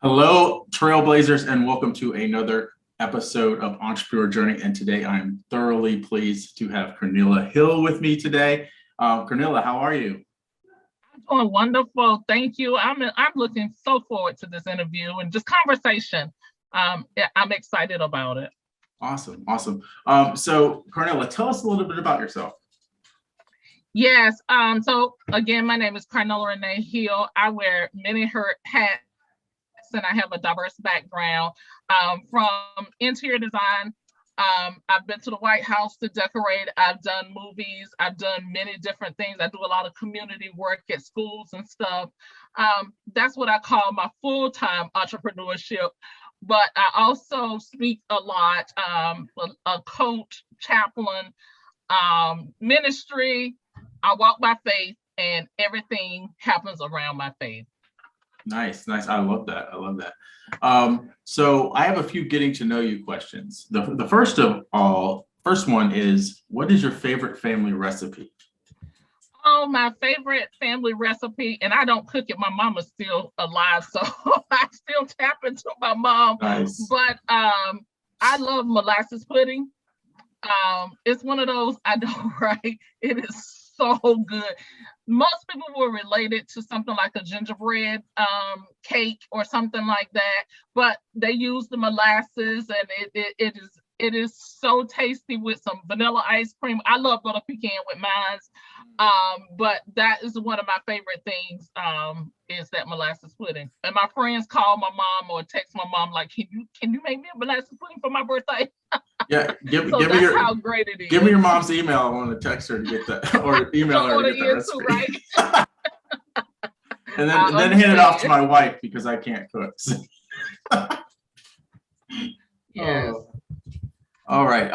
Hello, Trailblazers, and welcome to another episode of Entrepreneur Journey. And today I'm thoroughly pleased to have Carnela Hill with me today. Carnela, how are you? Doing wonderful. Thank you. I'm looking so forward to this interview and just conversation. Yeah, I'm excited about it. Awesome, awesome. So, Carnela, tell us a little bit about yourself. Yes. So again, my name is Carnela and I Hill. I wear many hats and I have a diverse background from interior design. I've been to the White House to decorate. I've done movies. I've done many different things. I do a lot of community work at schools and stuff. That's what I call my full-time entrepreneurship. But I also speak a lot, a coach, chaplain, ministry. I walk by faith, and everything happens around my faith. Nice, nice. I love that. I love that. So I have a few getting to know you questions. The first one is, what is your favorite family recipe? Oh, my favorite family recipe, and I don't cook it. My mama's still alive, so I still tap into my mom. Nice. But I love molasses pudding. It's one of those I don't write. It is so good. Most people will relate it to something like a gingerbread cake or something like that, but they use the molasses, and it is so tasty with some vanilla ice cream. I love butter pecan with mine, but that is one of my favorite things. Is that molasses pudding? And my friends call my mom or text my mom like, "Can you make me a molasses pudding for my birthday?" Yeah, So give me that's your how great it give me is. your mom's email. I want to text her to get that, or email So her what to it get that is too, recipe. right? and then I and then hand it off to understand. my wife because I can't cook. Yes. Oh, all right.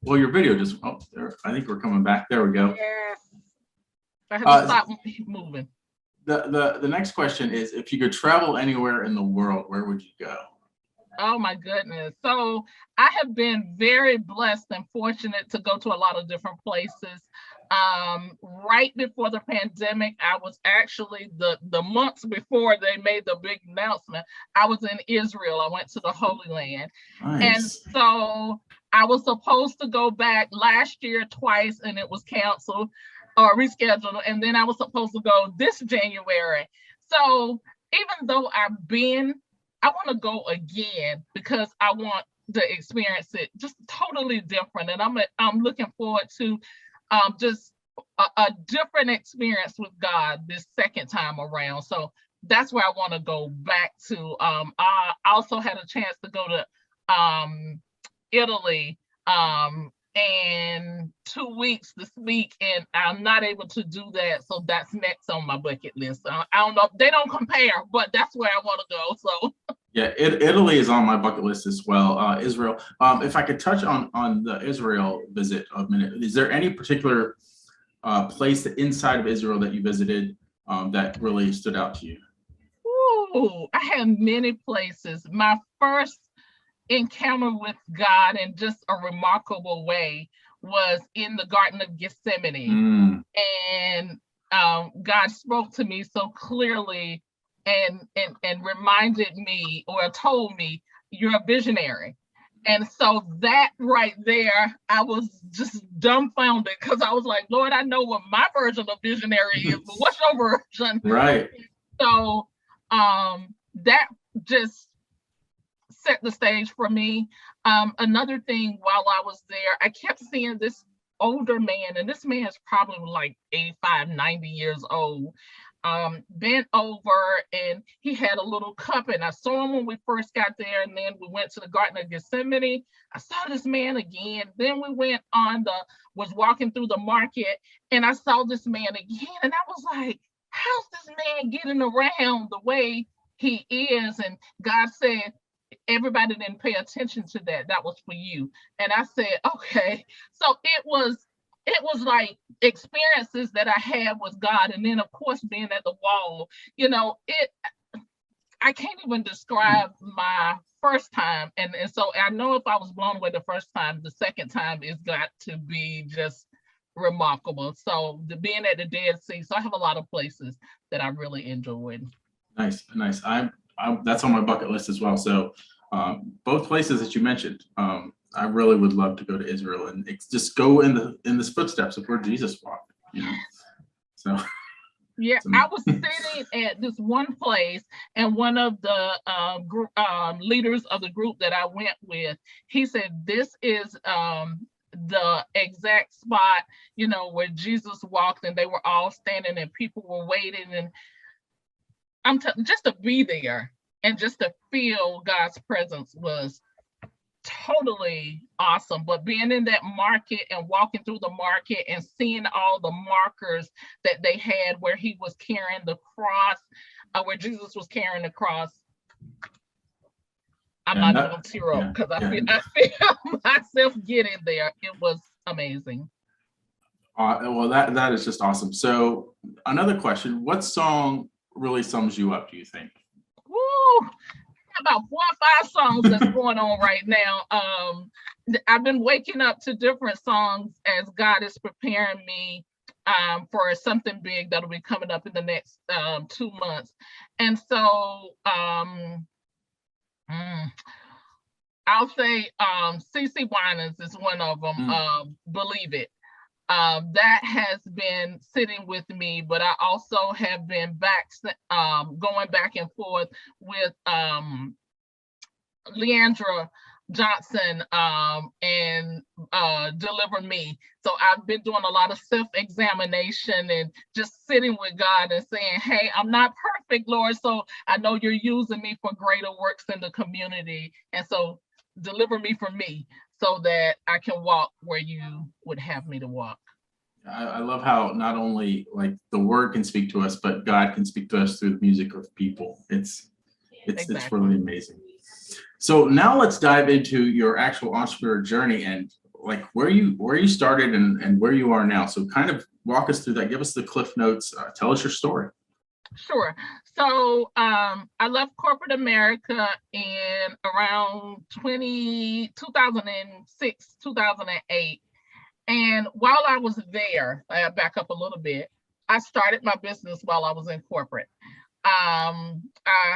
Well, your video just there. I think we're coming back. There we go. Yes. I have to Uh, stop moving. the next question is, if you could travel anywhere in the world, where would you go? Oh my goodness. So I have been very blessed and fortunate to go to a lot of different places. Right before the pandemic, I was actually the months before they made the big announcement. I was in Israel. I went to the Holy Land. And Nice. so I was supposed to go back last year twice and it was canceled or rescheduled. And then I was supposed to go this January. So even though I've been, I want to go again because I want to experience it just totally different. And I'm looking forward to just a different experience with God this second time around. So that's where I want to go back to. I also had a chance to go to Italy in 2 weeks this week, and I'm not able to do that. So that's next on my bucket list. I don't know, they don't compare, but that's where I want to go. So Yeah, Italy is on my bucket list as well. Israel. If I could touch on the Israel visit a minute, is there any particular place inside of Israel that you visited that really stood out to you? ooh, I had many places. My first encounter with God in just a remarkable way was in the Garden of Gethsemane. Mm, And God spoke to me so clearly and reminded me or told me, "You're a visionary." And so that right there, I was just dumbfounded because I was like, Lord, I know what my version of visionary is, but what's your version? right. So that just set the stage for me. Another thing, while I was there, I kept seeing this older man, and this man is probably like 85, 90 years old, bent over, and he had a little cup. And I saw him when we first got there, and then we went to the Garden of Gethsemane. I saw this man again. Then we went was walking through the market, and I saw this man again, and I was like, how's this man getting around the way he is? And God said, everybody didn't pay attention to that. That was for you. And I said, okay. So it was like experiences that I had with God. And then of course being at the wall, it I can't even describe my first time. And so I know if I was blown away the first time, the second time is got to be just remarkable. So the being at the Dead Sea. So I have a lot of places that I really enjoyed. Nice, nice. that's on my bucket list as well. So both places that you mentioned, I really would love to go to Israel and just go in the footsteps of where Jesus walked. So Yeah, I was sitting at this one place, and one of the leaders of the group that I went with, he said, "This is the exact spot, where Jesus walked, and they were all standing, and people were waiting, and just to be there and just to feel God's presence was totally awesome. But being in that market and walking through the market and seeing all the markers that they had where he was carrying the cross, where Jesus was carrying the cross, I'm not even gonna tear up because I feel myself getting there. It was amazing. Well, that is just awesome. So another question: what song really sums you up, do you think? Woo! About 4 or 5 songs that's going on right now. I've been waking up to different songs as God is preparing me for something big that'll be coming up in the next 2 months. And so I'll say CC Winans is one of them. Believe It. That has been sitting with me, but I also have been going back and forth with Leandra Johnson and Deliver Me. So I've been doing a lot of self-examination and just sitting with God and saying, hey, I'm not perfect, Lord, so I know you're using me for greater works in the community. And so deliver me from me so that I can walk where you would have me to walk. I love how not only like the word can speak to us, but God can speak to us through the music of people. It's really amazing. So now let's dive into your actual entrepreneur journey and like where you started and where you are now. So kind of walk us through that. Give us the cliff notes. Tell us your story. Sure. So I left corporate America in around 2006, 2008. And while I was there, I back up a little bit, I started my business while I was in corporate. I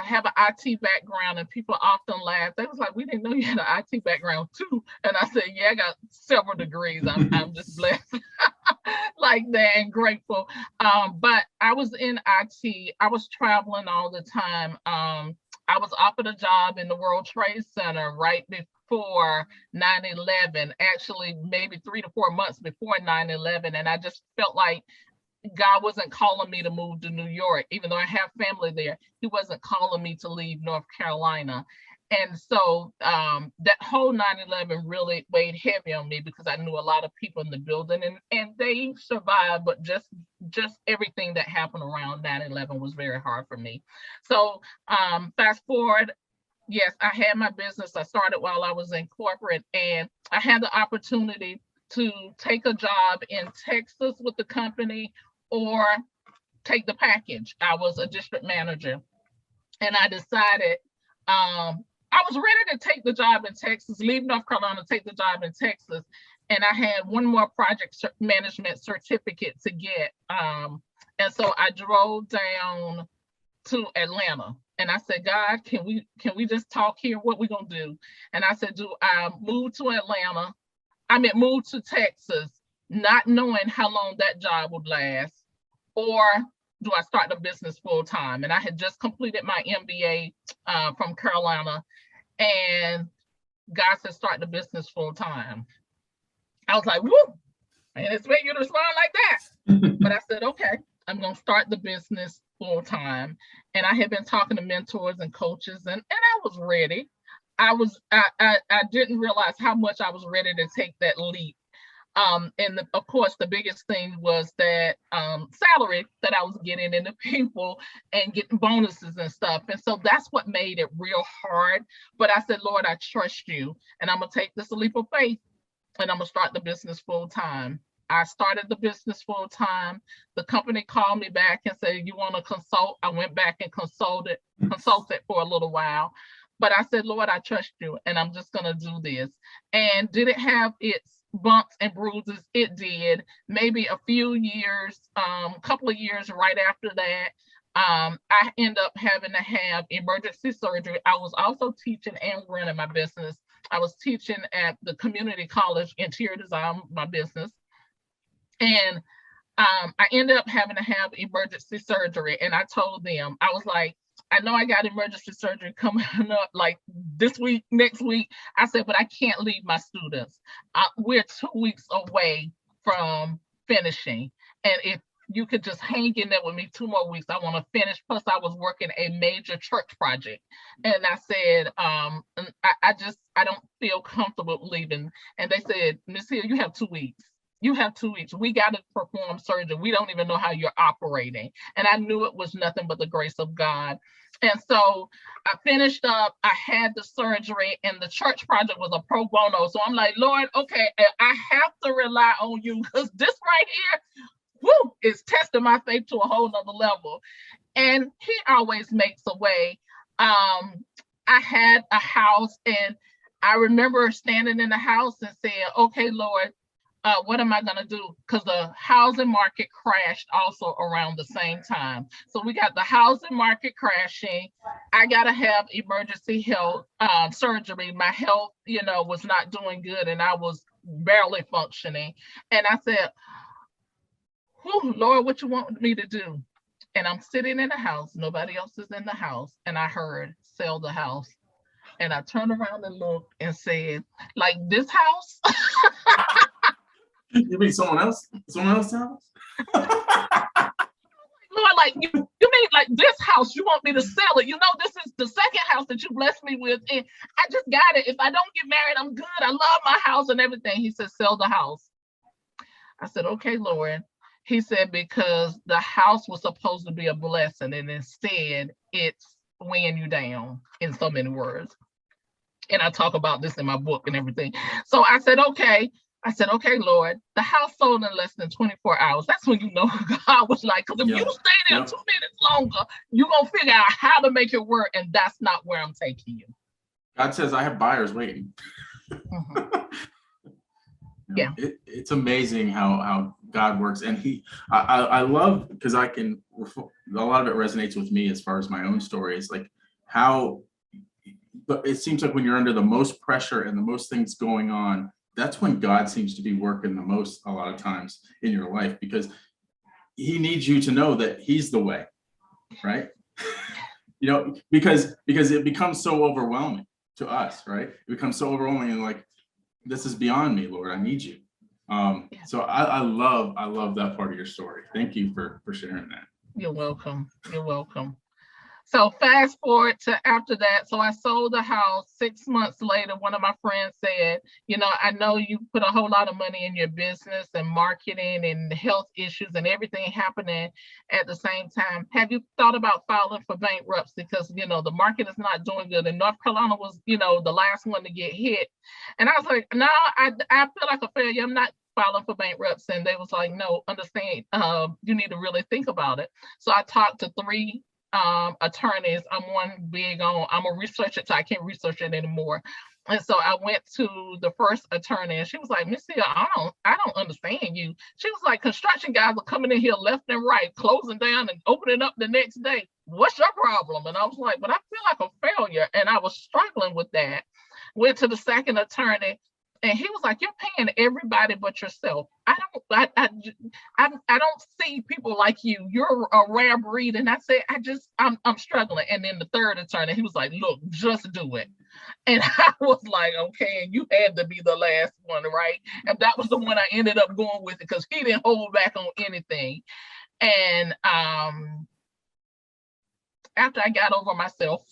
have an IT background, and people often laugh. They was like, "We didn't know you had an IT background too." And I said, "Yeah, I got several degrees. I'm just blessed like that and grateful." But I was in IT. I was traveling all the time. I was offered a job in the World Trade Center right before 9/11, actually maybe 3 to 4 months before 9/11, and I just felt like God wasn't calling me to move to New York, even though I have family there. He wasn't calling me to leave North Carolina. And so that whole 9/11 really weighed heavy on me because I knew a lot of people in the building and they survived, but just everything that happened around 9/11 was very hard for me. So fast forward, yes, I had my business. I started while I was in corporate, and I had the opportunity to take a job in Texas with the company or take the package. I was a district manager, and I decided I was ready to take the job in Texas, leave North Carolina, take the job in Texas, and I had one more project management certificate to get. And so I drove down to Atlanta, and I said, God, can we just talk here? What we gonna do? And I said, do I move to Atlanta? I mean, move to Texas, not knowing how long that job would last, or do I start the business full time? And I had just completed my MBA from Carolina, and God said, start the business full time. I was like, woo, I didn't expect you to respond like that. But I said, okay, I'm going to start the business full time. And I had been talking to mentors and coaches, and I was ready. I didn't realize how much I was ready to take that leap. And of course, the biggest thing was that salary that I was getting and the people and getting bonuses and stuff. And so that's what made it real hard. But I said, Lord, I trust you, and I'm going to take this leap of faith, and I'm going to start the business full time. I started the business full time. The company called me back and said, you want to consult? I went back and consulted for a little while. But I said, Lord, I trust you, and I'm just going to do this. And did it have its bumps and bruises? It did. Maybe a few years, couple of years right after that, I end up having to have emergency surgery. I was also teaching and running my business. I was teaching at the community college, interior design, my business. And I ended up having to have emergency surgery. And I told them, I was like, I know I got emergency surgery coming up like this week, next week. I said, but I can't leave my students. We're 2 weeks away from finishing. And if you could just hang in there with me 2 more weeks, I want to finish. Plus, I was working a major church project. And I said, I don't feel comfortable leaving. And they said, Miss Hill, you have 2 weeks. You have 2 weeks. We got to perform surgery. We don't even know how you're operating. And I knew it was nothing but the grace of God. And so I finished up, I had the surgery, and the church project was a pro bono. So I'm like, Lord, okay, I have to rely on you, because this right here, woo, is testing my faith to a whole nother level. And he always makes a way. I had a house, and I remember standing in the house and saying, okay, Lord, what am I going to do? Because the housing market crashed also around the same time. So we got the housing market crashing. I got to have emergency health surgery. My health, was not doing good, and I was barely functioning. And I said, Lord, what you want me to do? And I'm sitting in the house. Nobody else is in the house. And I heard, sell the house. And I turned around and looked and said, like, this house? You mean someone else? Someone else's house? Lord, like, you mean like this house, you want me to sell it? This is the second house that you blessed me with, and I just got it. If I don't get married, I'm good. I love my house and everything. He said, sell the house. I said, okay, Lord. He said, because the house was supposed to be a blessing, and instead it's weighing you down, in so many words. And I talk about this in my book and everything. So I said, okay. Lord, the house sold in less than 24 hours. That's when you know God was like, because if you stay there 2 minutes longer, you're going to figure out how to make it work. And that's not where I'm taking you. God says, I have buyers waiting. Mm-hmm. It's amazing how God works. And I love, because a lot of it resonates with me as far as my own story. It's like how, but it seems like when you're under the most pressure and the most things going on, that's when God seems to be working the most a lot of times in your life, because he needs you to know that he's the way, right? Because it becomes so overwhelming to us, right? It becomes so overwhelming, and like, this is beyond me, Lord, I need you. So I love that part of your story. Thank you for sharing that. You're welcome. So fast forward to after that. So I sold the house. 6 months later, one of my friends said, I know you put a whole lot of money in your business and marketing and health issues and everything happening at the same time. Have you thought about filing for bankruptcy? Because, the market is not doing good. And North Carolina was, the last one to get hit. And I was like, no, I feel like a failure. I'm not filing for bankruptcy. And they was like, no, understand, you need to really think about it. So I talked to 3 attorneys. I'm a researcher, so I can't research it anymore. And so I went to the first attorney, and she was like, Miss Hill, I don't understand you. She was like, construction guys are coming in here left and right, closing down and opening up the next day. What's your problem? And I was like, but I feel like a failure. And I was struggling with that. Went to the second attorney, and he was like, you're paying everybody but yourself. I don't see people like you. You're a rare breed. And I said, I'm struggling. And then the third attorney, he was like, look, just do it. And I was like, okay, and you had to be the last one, right? And that was the one I ended up going with, because he didn't hold back on anything. And after I got over myself,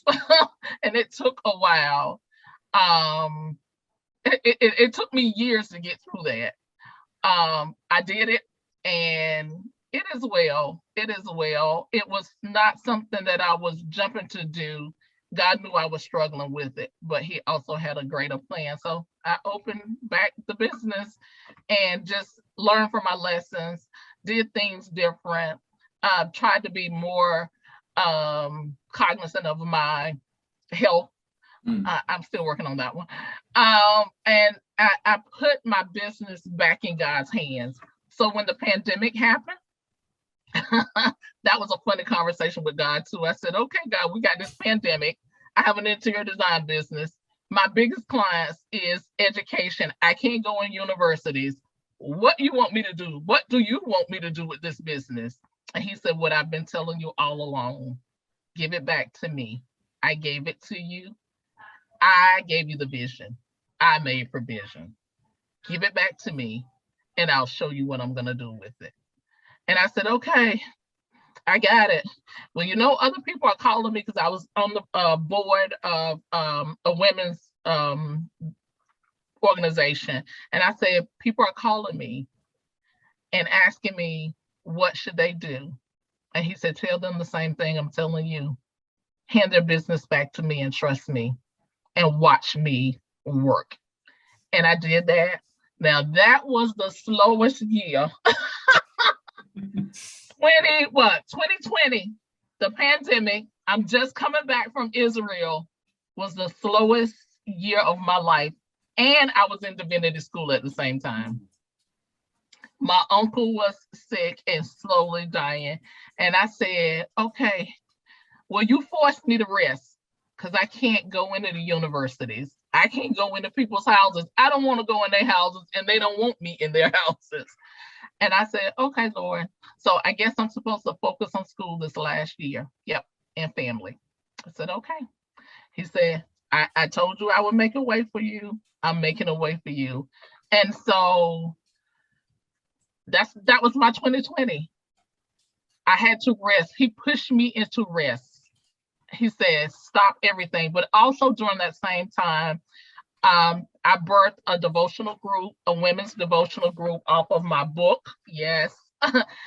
and it took a while, it took me years to get through that. I did it, and it is well. It was not something that I was jumping to do. God knew I was struggling with it, but he also had a greater plan. So I opened back the business and just learned from my lessons, did things different, tried to be more cognizant of my health. I'm still working on that one. And I put my business back in God's hands. So when the pandemic happened, That was a funny conversation with God too. I said, okay, God, we got this pandemic. I have an interior design business. My biggest clients is education. I can't go in universities. What do you want me to do? What do you want me to do with this business? And he said, what I've been telling you all along, give it back to me. I gave it to you. I gave you the vision. I made provision. Give it back to me and I'll show you what I'm going to do with it. And I said, okay, I got it. Well, other people are calling me because I was on the board of a women's organization. And I said, people are calling me and asking me, what should they do? And he said, tell them the same thing I'm telling you. Hand their business back to me and trust me and watch me work. And I did that. Now, that was the slowest year. 2020, the pandemic, I'm just coming back from Israel, was the slowest year of my life. And I was in divinity school at the same time. My uncle was sick and slowly dying. And I said, okay, well, you forced me to rest because I can't go into the universities. I can't go into people's houses. I don't want to go in their houses and they don't want me in their houses. And I said, okay, Lord. So I guess I'm supposed to focus on school this last year. Yep. And family. I said, okay. He said, I told you I would make a way for you. I'm making a way for you. And so that was my 2020. I had to rest. He pushed me into rest. He said, stop everything. But also during that same time, I birthed a devotional group, a women's devotional group off of my book. Yes.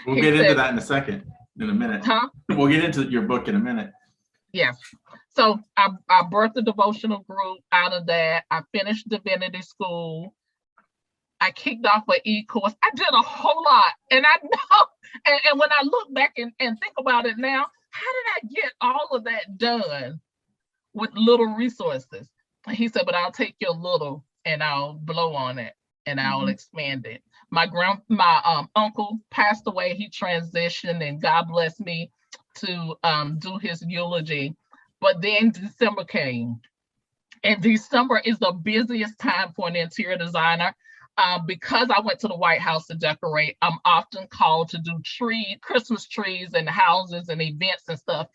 We'll get into that in a minute. Huh? We'll get into your book in a minute. Yes. So I birthed a devotional group out of that. I finished divinity school. I kicked off an e-course. I did a whole lot. And I know, and when I look back and think about it now, how did I get all of that done with little resources? He said, but I'll take your little and I'll blow on it and I'll expand it. My uncle passed away. He transitioned and God blessed me to do his eulogy. But then December came. And December is the busiest time for an interior designer. Because I went to the White House to decorate, I'm often called to do Christmas trees and houses and events and stuff.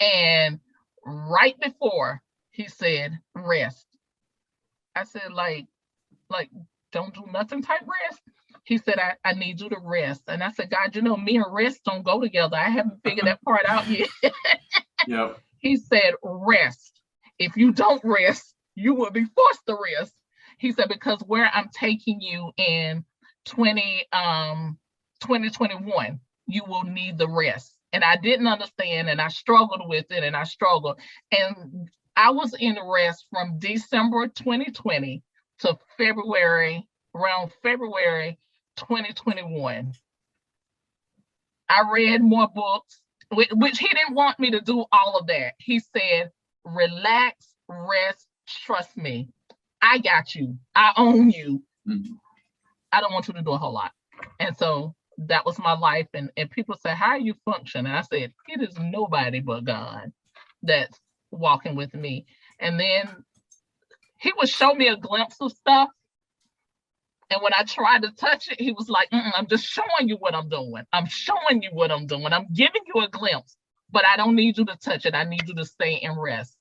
And right before he said, rest. I said, like, don't do nothing type rest. He said, I need you to rest. And I said, God, me and rest don't go together. I haven't figured that part out yet. Yep. He said, rest. If you don't rest, you will be forced to rest. He said, because where I'm taking you in 2021, you will need the rest. And I didn't understand, and I struggled with it, and I struggled. And I was in rest from December 2020 to around February 2021. I read more books, which he didn't want me to do all of that. He said, relax, rest, trust me. I got you. I own you. Mm-hmm. I don't want you to do a whole lot. And so that was my life. And people say, how you function? And I said, it is nobody but God that's walking with me. And then he would show me a glimpse of stuff. And when I tried to touch it, he was like, I'm just showing you what I'm doing. I'm showing you what I'm doing. I'm giving you a glimpse, but I don't need you to touch it. I need you to stay and rest.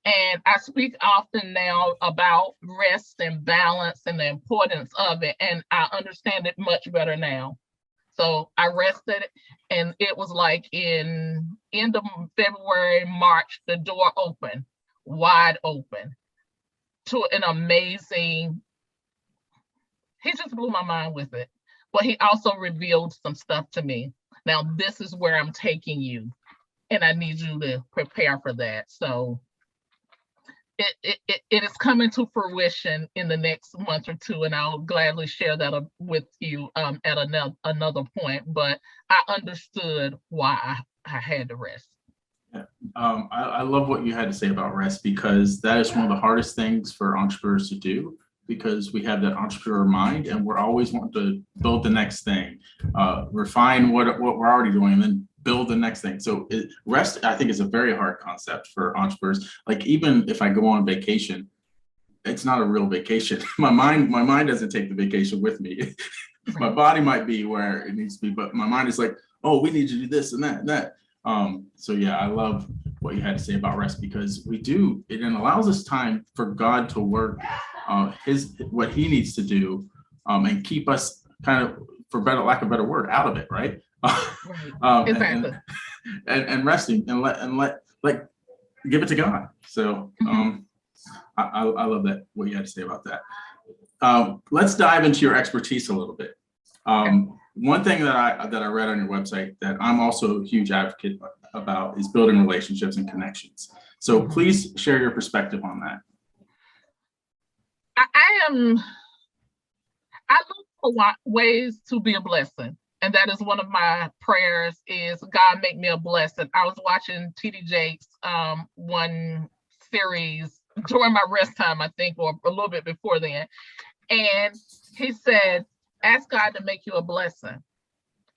And I speak often now about rest and balance and the importance of it. And I understand it much better now. So I rested, and it was like in end of February, March, the door opened, wide open to an amazing, he just blew my mind with it. But he also revealed some stuff to me. Now, this is where I'm taking you, and I need you to prepare for that. So it is coming to fruition in the next month or two, and I'll gladly share that with you at another point. But I understood why I had to rest. Yeah. I love what you had to say about rest, because that is one of the hardest things for entrepreneurs to do. because we have that entrepreneur mind and we're always wanting to build the next thing, refine what we're already doing, and then build the next thing. So rest, I think, is a very hard concept for entrepreneurs. Like, even if I go on vacation, it's not a real vacation. My mind doesn't take the vacation with me. My body might be where it needs to be, but my mind is like, oh, we need to do this and that and that. So yeah, I love what you had to say about rest, because it allows us time for God to work what he needs to do, and keep us kind of, for lack of a better word, out of it, right? Right. Exactly. And resting and let like give it to God. So I love that, what you had to say about that. Let's dive into your expertise a little bit. One thing that I read on your website that I'm also a huge advocate about is building relationships and connections. So please share your perspective on that. I look for ways to be a blessing. And that is one of my prayers, is God make me a blessing. I was watching TD Jakes one series during my rest time, I think, or a little bit before then. And he said, ask God to make you a blessing.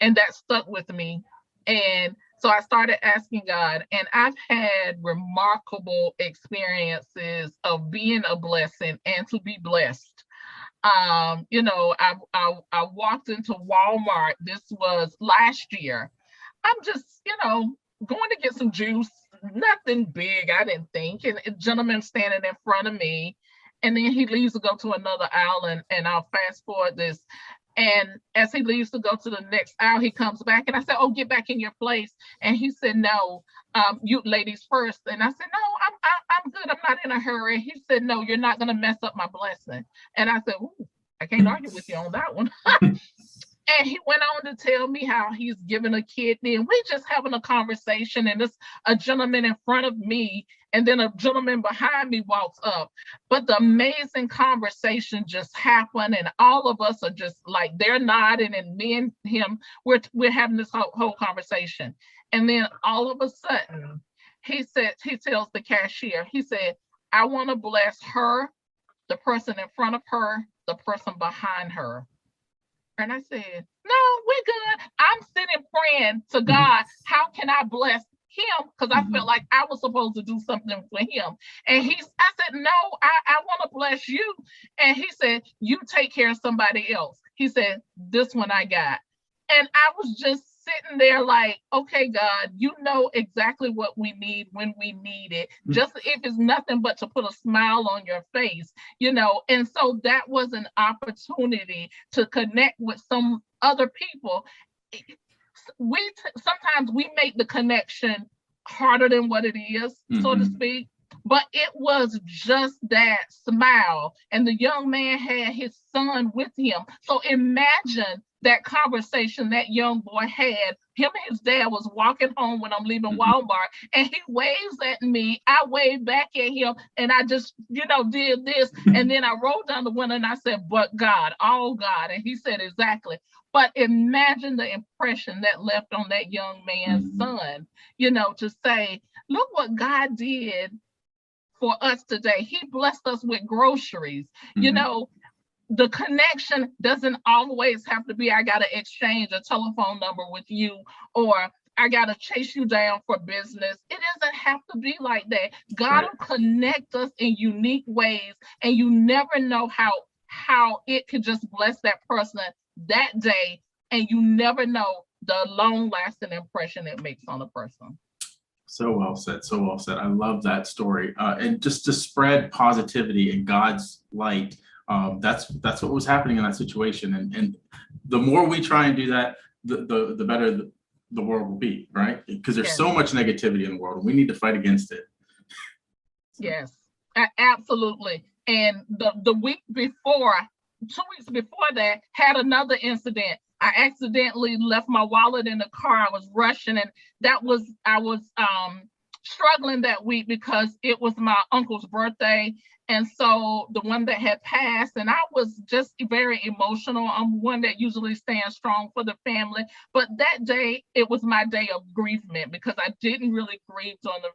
And that stuck with me. And so I started asking God, and I've had remarkable experiences of being a blessing and to be blessed. I walked into Walmart. This was last year. I'm just, going to get some juice, nothing big, I didn't think. And a gentleman standing in front of me, and then he leaves to go to another aisle, and I'll fast forward this. And as he leaves to go to the next aisle, he comes back, and I said, "Oh, get back in your place." And he said, "No, you ladies first." And I said, "No, I'm good. I'm not in a hurry." He said, "No, you're not going to mess up my blessing." And I said, "Ooh, I can't argue with you on that one." And he went on to tell me how he's given a kidney, and we just having a conversation, and there's a gentleman in front of me, and then a gentleman behind me walks up. But the amazing conversation just happened, and all of us are just like, they're nodding, and me and him, we're having this whole conversation. And then all of a sudden, he tells the cashier, he said, "I want to bless her, the person in front of her, the person behind her." And I said, "No, we're good." I'm sitting praying to God, how can I bless him? Because I felt like I was supposed to do something for him. And I said, "No, I want to bless you." And he said, "You take care of somebody else." He said, "This one I got." And I was just sitting there like, okay, God, you know exactly what we need when we need it. Just if it's nothing but to put a smile on your face, And so that was an opportunity to connect with some other people. Sometimes we make the connection harder than what it is, so to speak. But it was just that smile. And the young man had his son with him. So imagine that conversation that young boy had. Him and his dad was walking home when I'm leaving Walmart, and he waves at me. I waved back at him, and I just, did this. And then I rolled down the window and I said, "But God, all God." And he said, "Exactly." But imagine the impression that left on that young man's son, to say, look what God did for us today. He blessed us with groceries. The connection doesn't always have to be, I got to exchange a telephone number with you, or I got to chase you down for business. It doesn't have to be like that. God will connect us in unique ways, and you never know how it could just bless that person that day, and you never know the long-lasting impression it makes on a person. So well said. So well said. I love that story. And just to spread positivity and God's light. That's what was happening in that situation. And the more we try and do that, the better the world will be, right? Because there's so much negativity in the world, and we need to fight against it. Yes, absolutely. And the week before, 2 weeks before that, had another incident. I accidentally left my wallet in the car. I was rushing, and I was struggling that week because it was my uncle's birthday. And so the one that had passed, and I was just very emotional. I'm one that usually stands strong for the family. But that day, it was my day of bereavement because I didn't really grieve on the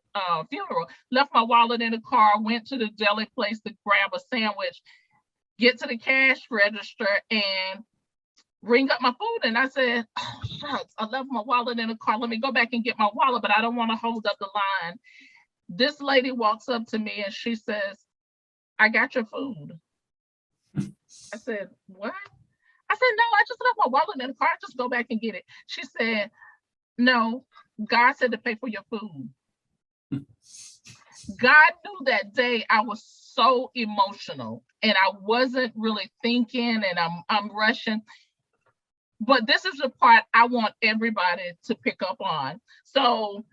funeral. Left my wallet in the car, went to the deli place to grab a sandwich. get to the cash register and ring up my food. And I said, oh, shucks, I left my wallet in the car. Let me go back and get my wallet, but I don't want to hold up the line. This lady walks up to me and she says, I got your food. I said, what? I said, no, I just left my wallet in the car. Just go back and get it. She said, no, God said to pay for your food. God knew that day I was so emotional and I wasn't really thinking and I'm rushing. But this is the part I want everybody to pick up on. So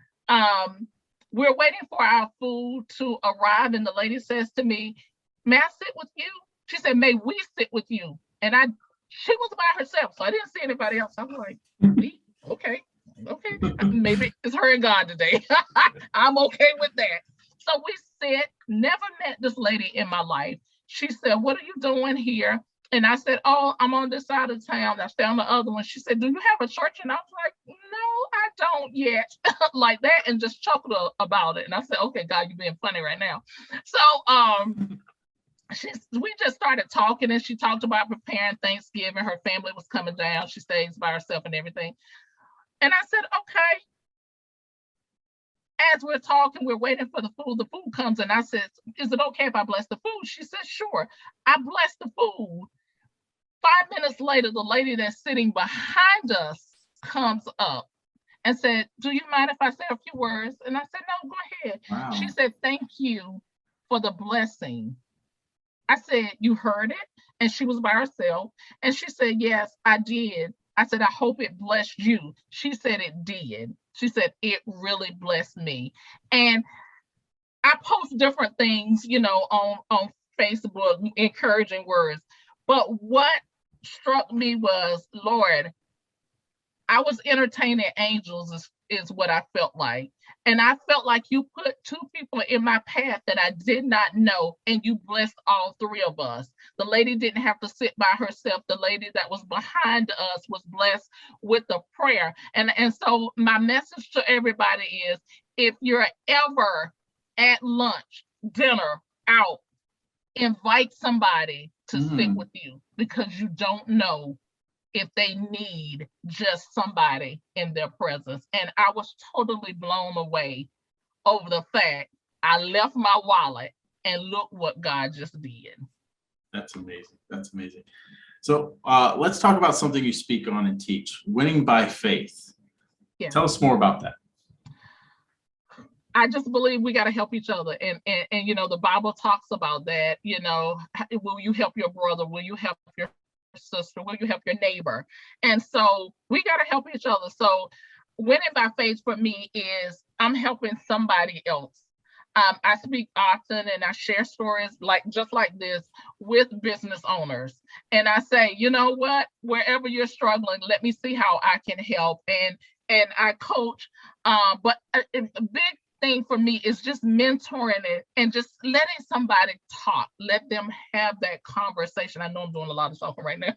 we're waiting for our food to arrive, and the lady says to me, may I sit with you? She said, may we sit with you? And she was by herself, so I didn't see anybody else. I was like, okay, maybe it's her and God today. I'm okay with that. So we sit, never met this lady in my life. She said, what are you doing here? And I said, oh, I'm on this side of town. I stay on the other one. She said, do you have a church? And I was like, no, I don't yet. Like that, and just chuckled about it. And I said, okay, God, you're being funny right now. So we just started talking, and she talked about preparing Thanksgiving. Her family was coming down. She stays by herself and everything. And I said, okay. As we're talking, we're waiting for the food comes, and I said, is it okay if I bless the food? She said, sure. I blessed the food. 5 minutes later, the lady that's sitting behind us comes up and said, do you mind if I say a few words? And I said, no, go ahead. Wow. She said, thank you for the blessing. I said, you heard it? And she was by herself. And she said, yes, I did. I said, I hope it blessed you. She said it did. She said, it really blessed me. And I post different things, on Facebook, encouraging words. But what struck me was, Lord, I was entertaining angels is what I felt like. And I felt like you put two people in my path that I did not know, and you blessed all three of us. The lady didn't have to sit by herself. The lady that was behind us was blessed with the prayer. And so my message to everybody is, if you're ever at lunch, dinner, out, invite somebody to sit with you, because you don't know if they need just somebody in their presence. And I was totally blown away over the fact I left my wallet, and look what God just did. That's amazing. That's amazing. So let's talk about something you speak on and teach, winning by faith. Yeah. Tell us more about that. I just believe we got to help each other. And the Bible talks about that. Will you help your brother? Will you help your sister? Will you help your neighbor? And so we got to help each other. So winning by faith for me is I'm helping somebody else. I speak often and I share stories just like this with business owners. And I say, you know what, wherever you're struggling, let me see how I can help. And I coach, but a big thing for me is just mentoring it and just letting somebody talk, let them have that conversation. I know I'm doing a lot of talking right now.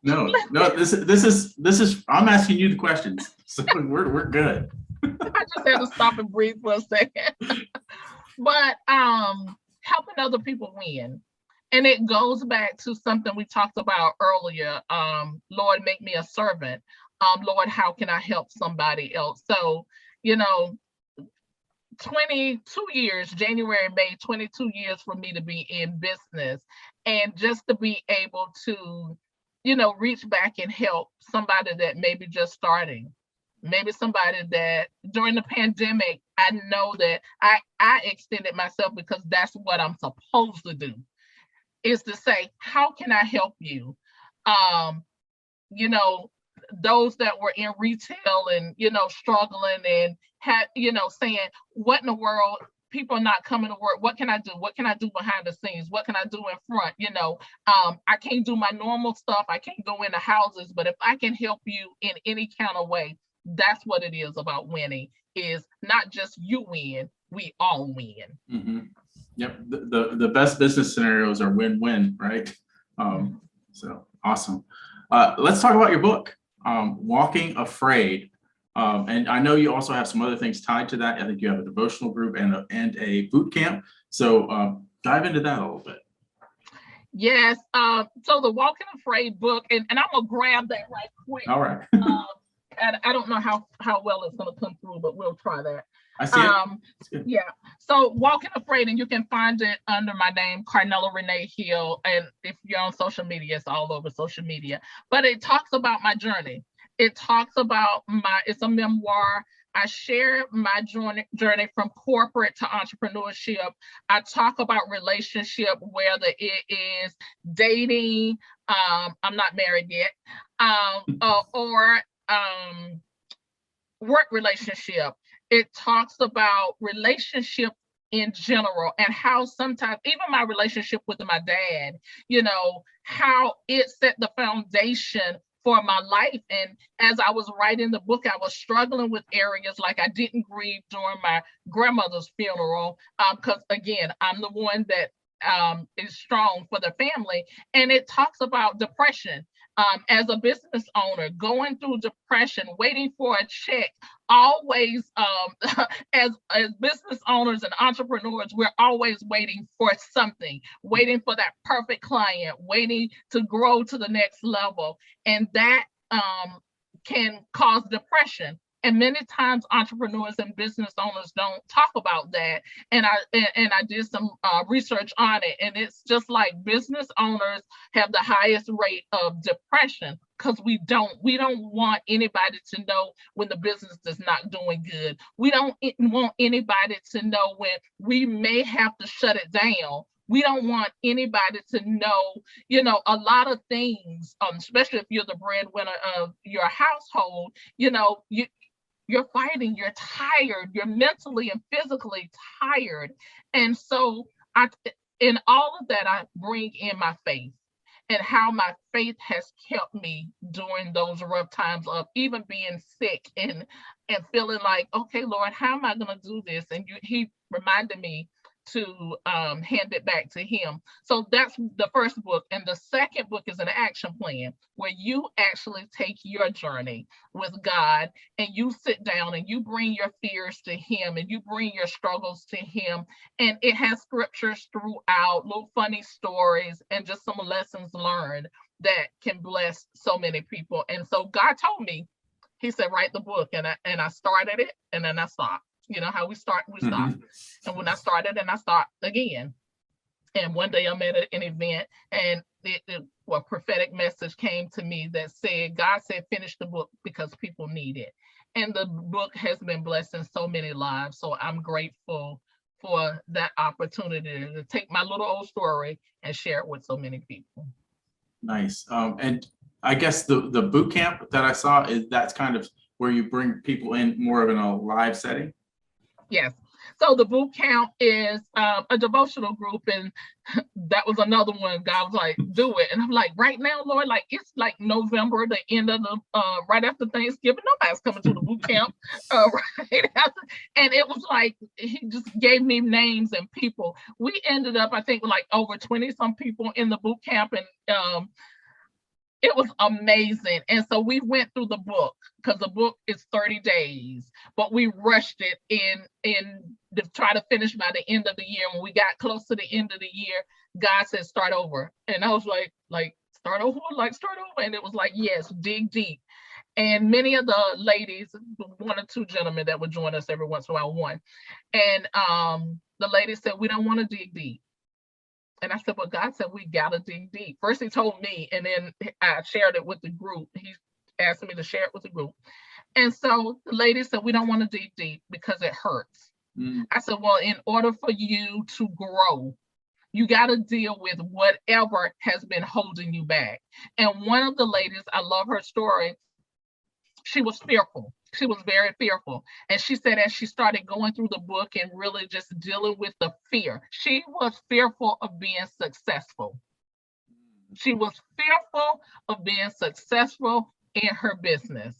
No, this is I'm asking you the questions, so we're good. I just had to stop and breathe for a second. But helping other people win. And it goes back to something we talked about earlier. Lord, make me a servant. Lord, how can I help somebody else? So, 22 years, January, May, 22 years for me to be in business, and just to be able to, reach back and help somebody that may be just starting. Maybe somebody that during the pandemic, I know that I extended myself because that's what I'm supposed to do, is to say, how can I help you? Those that were in retail and, struggling and saying, what in the world, people are not coming to work. What can I do? What can I do behind the scenes? What can I do in front? I can't do my normal stuff. I can't go into houses, but if I can help you in any kind of way, that's what it is about winning, is not just you win, we all win. Mm-hmm. Yep. The best business scenarios are win-win, right? So awesome. Let's talk about your book, Walking Afraid. And I know you also have some other things tied to that. I think you have a devotional group and a boot camp. So dive into that a little bit. Yes. So the Walking Afraid book, and I'm gonna grab that right quick. All right. And I don't know how well it's gonna come through, but we'll try that. I see it. It's good. Yeah. So Walking Afraid, and you can find it under my name, Carnela Renee Hill. And if you're on social media, it's all over social media. But it talks about my journey. It talks about it's a memoir. I share my journey from corporate to entrepreneurship. I talk about relationship, whether it is dating, I'm not married yet, or work relationship. It talks about relationship in general and how sometimes even my relationship with my dad, how it set the foundation for my life. And as I was writing the book, I was struggling with areas like I didn't grieve during my grandmother's funeral, because again, I'm the one that is strong for the family. And it talks about depression. As a business owner, going through depression, waiting for a check, always, as business owners and entrepreneurs, we're always waiting for something, waiting for that perfect client, waiting to grow to the next level. And that can cause depression. And many times entrepreneurs and business owners don't talk about that. And I did some research on it, and it's just like business owners have the highest rate of depression because we don't want anybody to know when the business is not doing good. We don't want anybody to know when we may have to shut it down. We don't want anybody to know, a lot of things, especially if you're the breadwinner of your household, you're fighting, you're tired, you're mentally and physically tired. And so in all of that, I bring in my faith and how my faith has kept me during those rough times of even being sick and feeling like, okay, Lord, how am I going to do this? And he reminded me to hand it back to him. So that's the first book. And the second book is an action plan where you actually take your journey with God and you sit down and you bring your fears to him and you bring your struggles to him. And it has scriptures throughout, little funny stories, and just some lessons learned that can bless so many people. And so God told me, he said, write the book. And I started it and then I stopped. You know how we stop. And when I started, and I start again. And one day I'm at an event, and a prophetic message came to me that said, God said, finish the book because people need it. And the book has been blessing so many lives. So I'm grateful for that opportunity to take my little old story and share it with so many people. Nice. And I guess the boot camp that I saw that's kind of where you bring people in more of in a live setting. Yes. So the boot camp is a devotional group, and that was another one. God was like, do it. And I'm like, right now, Lord, like it's like November, the end of the right after Thanksgiving. Nobody's coming to the boot camp right after. And it was like he just gave me names and people. We ended up, I think, with like over 20 some people in the boot camp, and it was amazing. And so we went through the book because the book is 30 days, but we rushed it in to try to finish by the end of the year. When we got close to the end of the year, God said, start over. And I was like, start over? And it was like, yes, dig deep. And many of the ladies, one or two gentlemen that would join us every once in a while, one. And the lady said, we don't want to dig deep. And I said, well, God said, we got to dig deep. First, he told me, and then I shared it with the group. He asked me to share it with the group. And so the lady said, we don't want to dig deep because it hurts. I said, well, in order for you to grow, you got to deal with whatever has been holding you back. And one of the ladies, I love her story. She was fearful. She was very fearful. And she said, as she started going through the book and really just dealing with the fear, she was fearful of being successful. She was fearful of being successful in her business.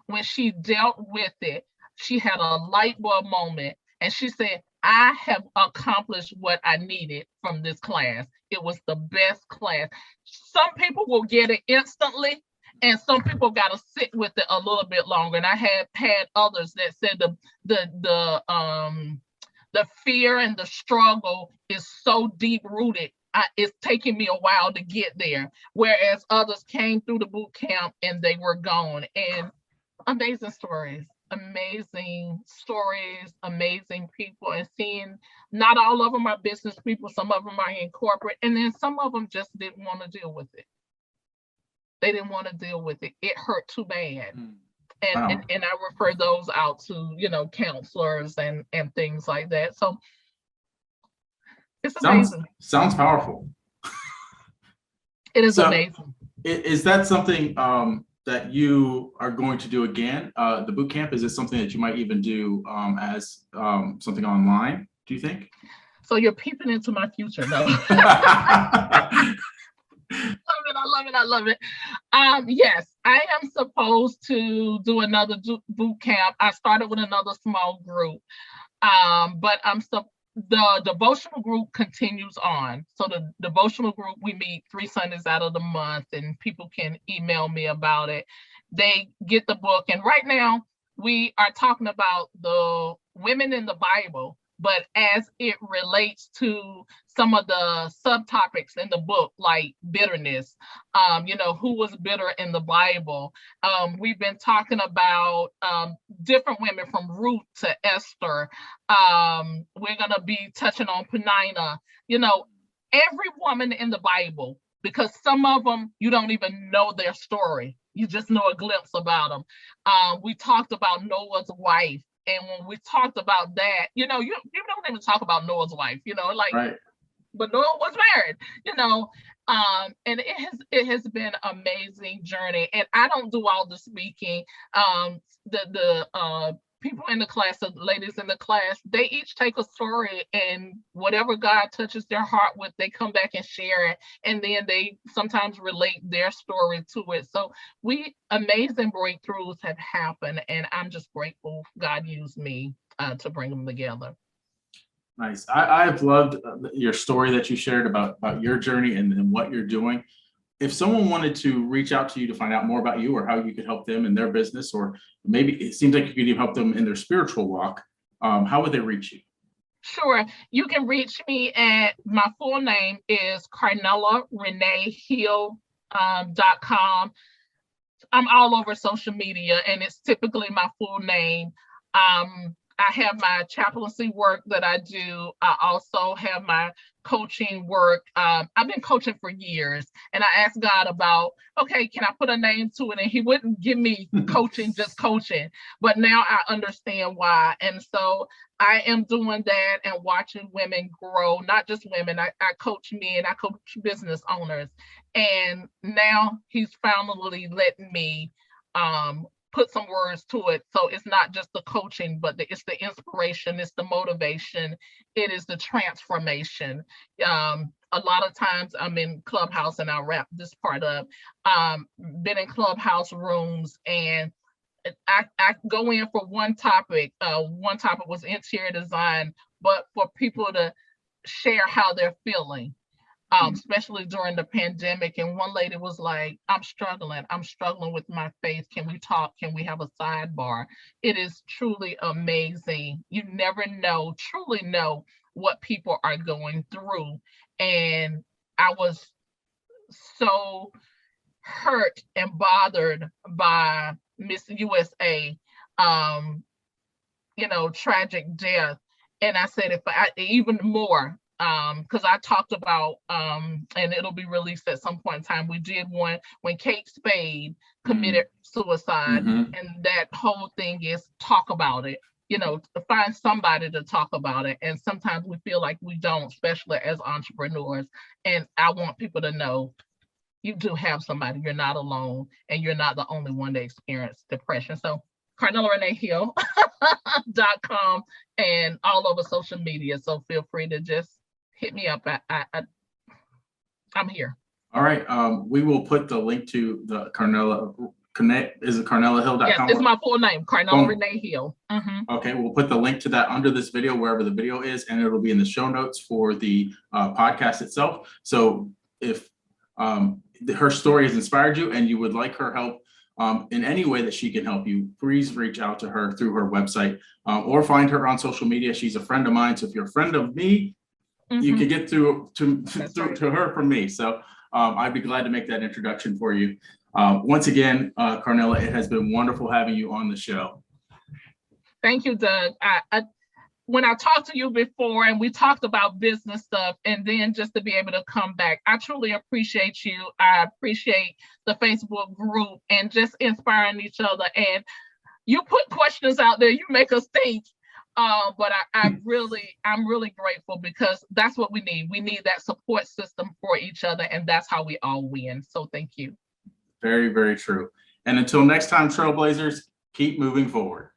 When she dealt with it, she had a light bulb moment. And she said, I have accomplished what I needed from this class. It was the best class. Some people will get it instantly, and some people got to sit with it a little bit longer. And I have had others that said the fear and the struggle is so deep rooted it's taking me a while to get there, whereas others came through the boot camp and they were gone. And amazing stories, amazing people, and seeing not all of them are business people, some of them are in corporate, and then some of them just didn't want to deal with it. They didn't want to deal with it. It hurt too bad. And, Wow. and I refer those out to, counselors and things like that. So it's amazing. Sounds powerful. It is So, amazing. Is that something that you are going to do again? The boot camp, is it something that you might even do as something online, do you think? So you're peeping into my future, no? I love it. Yes, I am supposed to do another boot camp. I started with another small group, but the devotional group continues on. So the devotional group, we meet 3 Sundays out of the month, and people can email me about it. They get the book, and right now we are talking about the women in the Bible, but as it relates to some of the subtopics in the book, like bitterness, who was bitter in the Bible. We've been talking about different women from Ruth to Esther. We're going to be touching on Penina, every woman in the Bible, because some of them, you don't even know their story. You just know a glimpse about them. We talked about Noah's wife. And when we talked about that, you don't even talk about Noah's wife, Right. But Noah was married, and it has been an amazing journey. And I don't do all the speaking. The people in the class, the ladies in the class, they each take a story, and whatever God touches their heart with, they come back and share it. And then they sometimes relate their story to it. So amazing breakthroughs have happened, and I'm just grateful God used me to bring them together. Nice. I've loved your story that you shared about your journey and what you're doing. If someone wanted to reach out to you to find out more about you or how you could help them in their business, or maybe it seems like you could even help them in their spiritual walk, how would they reach you? Sure. You can reach me at, my full name is Carnela Hill.com. I'm all over social media, and it's typically my full name. I have my chaplaincy work that I do. I also have my coaching work. I've been coaching for years, and I asked God about, okay, can I put a name to it? And he wouldn't give me coaching, just coaching. But now I understand why. And so I am doing that and watching women grow, not just women. I coach men, I coach business owners. And now he's finally letting me put some words to it. So it's not just the coaching, but it's the inspiration, it's the motivation, it is the transformation. A lot of times I'm in Clubhouse, and I'll wrap this part up. Been in Clubhouse rooms, and I go in for one topic. One topic was interior design, but for people to share how they're feeling. Especially during the pandemic. And one lady was like, I'm struggling with my faith. Can we talk? Can we have a sidebar? It is truly amazing. You never truly know what people are going through. And I was so hurt and bothered by Miss USA, tragic death. And I said, if I even more, because I talked about, and it'll be released at some point in time. We did one when Kate Spade committed suicide, and that whole thing is talk about it. To find somebody to talk about it. And sometimes we feel like we don't, especially as entrepreneurs. And I want people to know you do have somebody. You're not alone, and you're not the only one that experienced depression. So CarnelaReneeHill.com and all over social media. So feel free to just hit me up. I'm here. All right. We will put the link to the Carnela. Is it CarnelaHill.com? Yes, it's my full name, Carnela Renee Hill. Okay, we'll put the link to that under this video, wherever the video is, and it'll be in the show notes for the podcast itself. So if her story has inspired you and you would like her help in any way that she can help you, please reach out to her through her website or find her on social media. She's a friend of mine. So if you're a friend of me, you could get through to That's through right. to her from me. So I'd be glad to make that introduction for you. Once again, Carnela, it has been wonderful having you on the show. Thank you, Doug. When I talked to you before and we talked about business stuff, and then just to be able to come back, I truly appreciate you. I appreciate the Facebook group and just inspiring each other. And you put questions out there, you make us think. But I'm really grateful, because that's what we need. We need that support system for each other, and that's how we all win. So thank you. Very, very true. And until next time, Trailblazers, keep moving forward.